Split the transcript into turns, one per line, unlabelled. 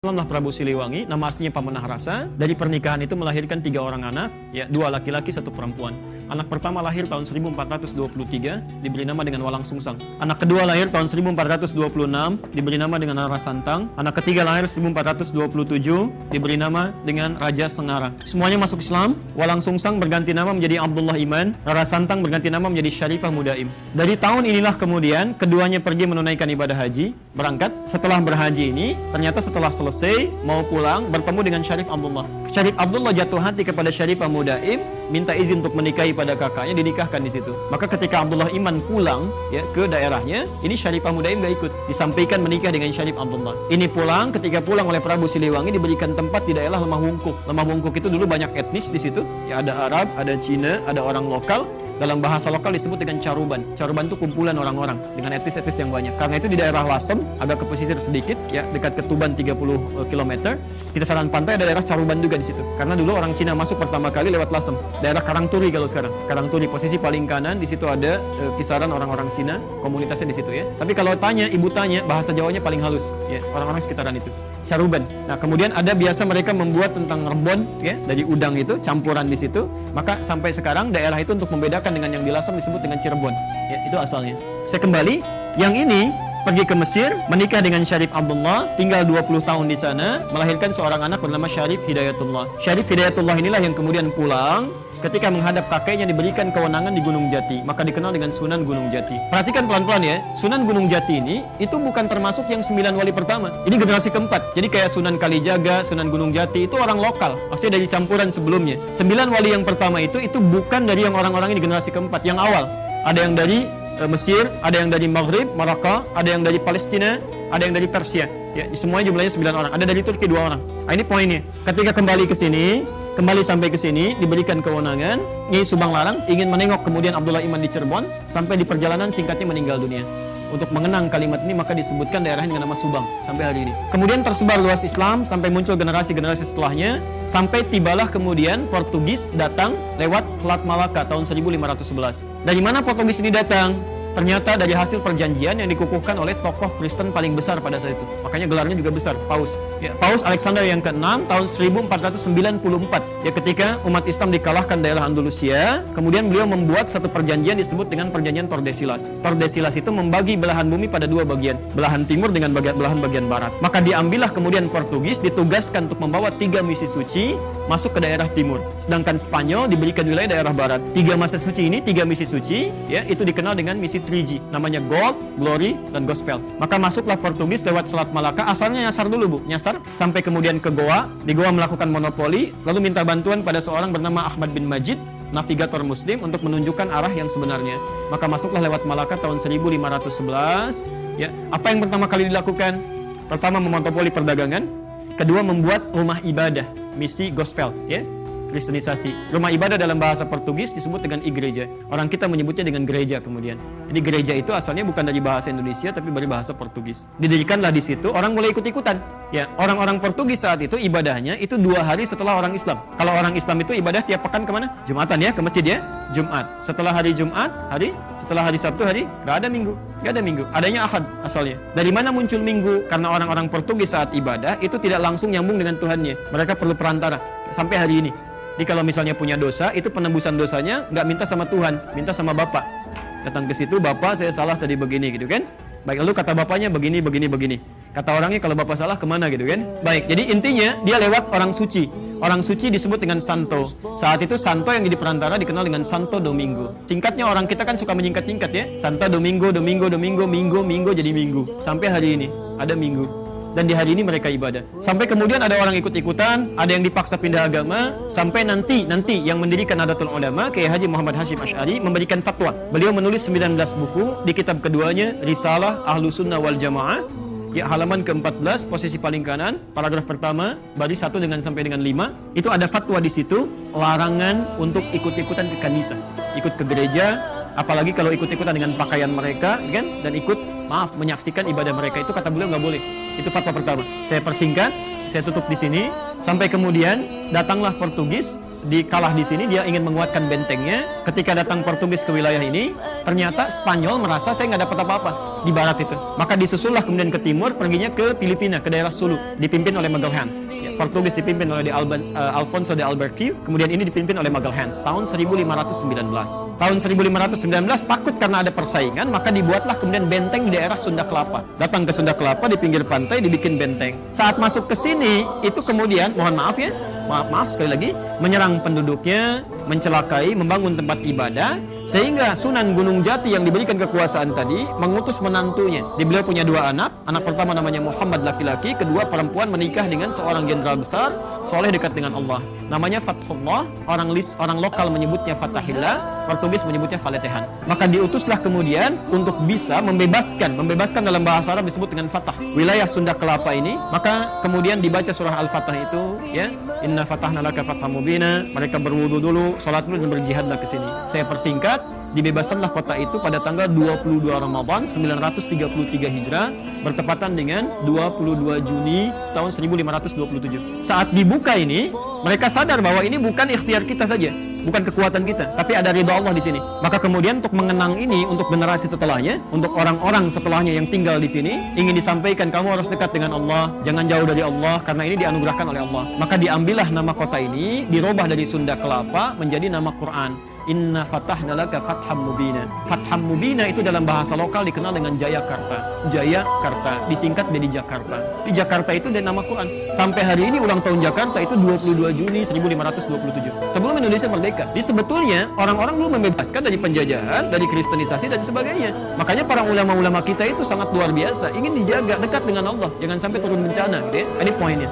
Lah Prabu Siliwangi, nama aslinya Pamanah Rasa. Dari pernikahan itu melahirkan 3 orang anak, ya 2 laki-laki, 1 perempuan. Anak pertama lahir tahun 1423, diberi nama dengan Walang Sungsang. Anak kedua lahir tahun 1426, diberi nama dengan Rara Santang. Anak ketiga lahir 1427, diberi nama dengan Raja Sengara. Semuanya masuk Islam. Walang Sungsang berganti nama menjadi Abdullah Iman. Rara Santang berganti nama menjadi Syarifah Mudaim. Dari tahun inilah kemudian keduanya pergi menunaikan ibadah haji, berangkat. Setelah berhaji ini, ternyata setelah selesai mau pulang bertemu dengan Syarif Abdullah. Syarif Abdullah jatuh hati kepada Syarifah Mudaim, minta izin untuk menikahi pada kakaknya, dinikahkan di situ. Maka ketika Abdullah Iman pulang ya ke daerahnya, ini Syarifah Mudaim gak ikut, disampaikan menikah dengan Syarif Abdullah. Ini pulang, ketika pulang oleh Prabu Siliwangi diberikan tempat di daerah Lemah Wungkuk. Lemah Wungkuk itu dulu banyak etnis di situ, ya ada Arab, ada Cina, ada orang lokal. Dalam bahasa lokal disebut dengan Caruban. Caruban itu kumpulan orang-orang dengan etnis-etnis yang banyak. Karena itu di daerah Lasem, agak ke pesisir sedikit, ya dekat ke Tuban 30 km. Kisaran pantai ada daerah Caruban juga di situ. Karena dulu orang Cina masuk pertama kali lewat Lasem. Daerah Karangturi kalau sekarang. Karangturi posisi paling kanan, di situ ada kisaran orang-orang Cina, komunitasnya di situ ya. Tapi kalau ibu tanya, bahasa Jawanya paling halus, ya orang-orang sekitaran itu. Caruban. Nah, kemudian ada biasa mereka membuat tentang rebon ya dari udang itu, campuran di situ. Maka sampai sekarang daerah itu untuk membedakan dengan yang di Lasem disebut dengan Cirebon. Ya, itu asalnya. Saya kembali, yang ini pergi ke Mesir, menikah dengan Syarif Abdullah, tinggal 20 tahun di sana, melahirkan seorang anak bernama Syarif Hidayatullah. Syarif Hidayatullah inilah yang kemudian pulang ketika menghadap kakeknya diberikan kewenangan di Gunung Jati, maka dikenal dengan Sunan Gunung Jati. Perhatikan pelan-pelan ya, Sunan Gunung Jati ini itu bukan termasuk yang 9 wali pertama. Ini generasi keempat. Jadi kayak Sunan Kalijaga, Sunan Gunung Jati itu orang lokal, maksudnya dari campuran sebelumnya. 9 wali yang pertama itu bukan dari yang orang-orang ini generasi keempat, yang awal. Ada yang dari Mesir, ada yang dari Maghrib, Maroko, ada yang dari Palestina, ada yang dari Persia. Ya, semuanya jumlahnya 9 orang. Ada dari Turki 2 orang. Nah, ini poinnya. Ketika kembali sampai ke sini diberikan kewenangan, Nyai Subang Larang ingin menengok kemudian Abdullah Iman di Cirebon, sampai di perjalanan singkatnya meninggal dunia. Untuk mengenang kalimat ini maka disebutkan daerahnya dengan nama Subang sampai hari ini. Kemudian tersebar luas Islam sampai muncul generasi-generasi setelahnya, sampai tibalah kemudian Portugis datang lewat Selat Malaka tahun 1511. Dari mana Portugis ini datang? Ternyata dari hasil perjanjian yang dikukuhkan oleh tokoh Kristen paling besar pada saat itu. Makanya gelarnya juga besar, Paus. Ya, Paus Alexander yang ke-6 tahun 1494. Ya, ketika umat Islam dikalahkan daerah Andalusia, kemudian beliau membuat satu perjanjian disebut dengan perjanjian Tordesillas. Tordesillas itu membagi belahan bumi pada 2 bagian, belahan timur dengan belahan bagian barat. Maka diambillah kemudian Portugis ditugaskan untuk membawa 3 misi suci masuk ke daerah timur. Sedangkan Spanyol diberikan wilayah daerah barat. 3 misi suci, ya, itu dikenal dengan misi 3G, namanya Gold, Glory, dan Gospel. Maka masuklah Portugis lewat Selat Malaka, asalnya nyasar dulu Bu, nyasar sampai kemudian ke Goa, di Goa melakukan monopoli, lalu minta bantuan pada seorang bernama Ahmad bin Majid, navigator muslim, untuk menunjukkan arah yang sebenarnya. Maka masuklah lewat Malaka tahun 1511, ya. Apa yang pertama kali dilakukan? Pertama, memonopoli perdagangan, kedua, membuat rumah ibadah, misi Gospel, ya. Kristenisasi. Rumah ibadah dalam bahasa Portugis disebut dengan igreja. Orang kita menyebutnya dengan gereja kemudian. Jadi gereja itu asalnya bukan dari bahasa Indonesia tapi dari bahasa Portugis. Didirikanlah di situ, orang mulai ikut-ikutan. Ya, orang-orang Portugis saat itu ibadahnya itu 2 hari setelah orang Islam. Kalau orang Islam itu ibadah tiap pekan kemana? Jumatan ya, ke masjid ya. Jumat. Setelah hari Jumat, setelah hari Sabtu gak ada minggu, adanya Ahad asalnya. Dari mana muncul minggu? Karena orang-orang Portugis saat ibadah itu tidak langsung nyambung dengan Tuhannya. Mereka perlu perantara sampai hari ini. Jadi kalau misalnya punya dosa, itu penembusan dosanya nggak minta sama Tuhan, minta sama Bapak. Datang ke situ, Bapak saya salah tadi begini gitu kan. Baik, lalu kata bapaknya begini. Kata orangnya kalau bapak salah kemana gitu kan. Baik, jadi intinya dia lewat orang suci. Orang suci disebut dengan Santo. Saat itu Santo yang jadi perantara dikenal dengan Santo Domingo. Singkatnya orang kita kan suka menyingkat-singkat ya. Santo Domingo, Minggu jadi Minggu. Sampai hari ini ada Minggu. Dan di hari ini mereka ibadah. Sampai kemudian ada orang ikut-ikutan, ada yang dipaksa pindah agama, sampai nanti yang mendirikan Nahdlatul Ulama, Kiai Haji Muhammad Hasyim Asy'ari, memberikan fatwa. Beliau menulis 19 buku, di kitab keduanya Risalah Ahlus Sunnah wal Jamaah, ya, halaman ke-14, posisi paling kanan, paragraf pertama, baris 1 sampai dengan 5, itu ada fatwa di situ, larangan untuk ikut-ikutan ke kanisa, ikut ke gereja, apalagi kalau ikut-ikutan dengan pakaian mereka, kan, dan menyaksikan ibadah mereka, itu kata beliau nggak boleh. Itu fatwa pertama. Saya persingkat, saya tutup di sini, sampai kemudian datanglah Portugis, dikalah di sini, dia ingin menguatkan bentengnya. Ketika datang Portugis ke wilayah ini, ternyata Spanyol merasa saya nggak dapat apa-apa. di barat itu. Maka disusullah kemudian ke timur, perginya ke Filipina, ke daerah Sulu, dipimpin oleh Magalhães. Ya, Portugis dipimpin oleh Alfonso de Albuquerque, kemudian ini dipimpin oleh Magalhães tahun 1519. Tahun 1519 takut karena ada persaingan, maka dibuatlah kemudian benteng di daerah Sunda Kelapa. Datang ke Sunda Kelapa di pinggir pantai dibikin benteng. Saat masuk ke sini itu kemudian mohon maaf ya, maaf sekali lagi, menyerang penduduknya, mencelakai, membangun tempat ibadah, sehingga Sunan Gunung Jati yang diberikan kekuasaan tadi mengutus menantunya. Beliau punya dua anak pertama namanya Muhammad laki-laki, kedua perempuan, menikah dengan seorang jenderal besar, soleh dekat dengan Allah. Namanya Fathullah, orang lokal menyebutnya Fatahillah, Portugis menyebutnya Faletehan. Maka diutuslah kemudian untuk bisa membebaskan dalam bahasa Arab disebut dengan Fatah, wilayah Sunda Kelapa ini. Maka kemudian dibaca surah Al-Fatah itu, ya, Inna fatahna laka fatham mubina. Mereka berwudu dulu, salat dulu, dan berjihadlah ke sini. Saya persingkat, dibebaskanlah kota itu pada tanggal 22 Ramadan 933 Hijrah, bertepatan dengan 22 Juni tahun 1527. Saat dibuka ini, mereka sadar bahwa ini bukan ikhtiar kita saja, bukan kekuatan kita, tapi ada ridha Allah di sini. Maka kemudian untuk mengenang ini, untuk generasi setelahnya, untuk orang-orang setelahnya yang tinggal di sini, ingin disampaikan kamu harus dekat dengan Allah, jangan jauh dari Allah, karena ini dianugerahkan oleh Allah. Maka diambillah nama kota ini, dirubah dari Sunda Kelapa menjadi nama Quran. Inna fatahna laka fatham mubina. Fatham mubina itu dalam bahasa lokal dikenal dengan Jayakarta. Jayakarta disingkat jadi Jakarta. Di Jakarta itu dan nama Quran. Sampai hari ini ulang tahun Jakarta itu 22 Juni 1527. Sebelum Indonesia merdeka. Jadi sebetulnya orang-orang dulu membebaskan dari penjajahan, dari kristenisasi dan sebagainya. Makanya para ulama-ulama kita itu sangat luar biasa, ingin dijaga dekat dengan Allah, jangan sampai turun bencana, gitu ya. Ini poinnya.